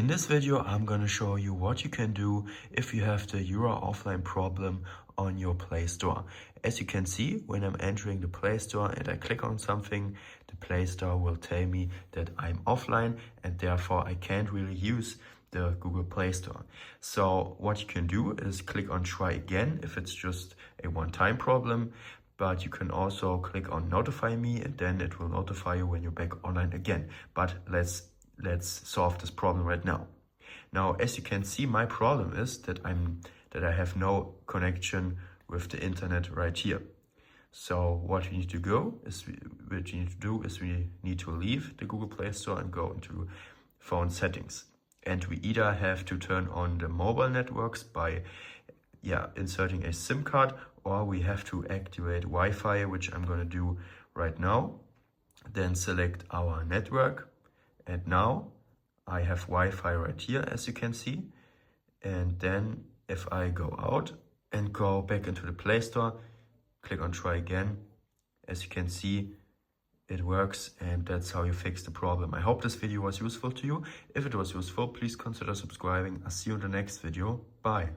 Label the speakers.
Speaker 1: In this video, I'm gonna show you what you can do if you have the Jura offline problem on your Play Store. As you can see, when I'm entering the Play Store and I click on something, the Play Store will tell me that I'm offline and therefore I can't really use the Google Play Store. So what you can do is click on try again if it's just a one-time problem, but you can also click on notify me and then it will notify you when you're back online again. But let's solve this problem right now. Now, as you can see, my problem is that I have no connection with the internet right here. So what we need to do is we need to leave the Google Play Store and go into phone settings. And we either have to turn on the mobile networks by inserting a SIM card, or we have to activate Wi-Fi, which I'm going to do right now. Then select our network. And now I have Wi-Fi right here, as you can see. And then if I go out and go back into the Play Store, click on try again, as you can see, it works, and that's how you fix the problem. I hope this video was useful to you. If it was useful, please consider subscribing. I'll see you in the next video. Bye.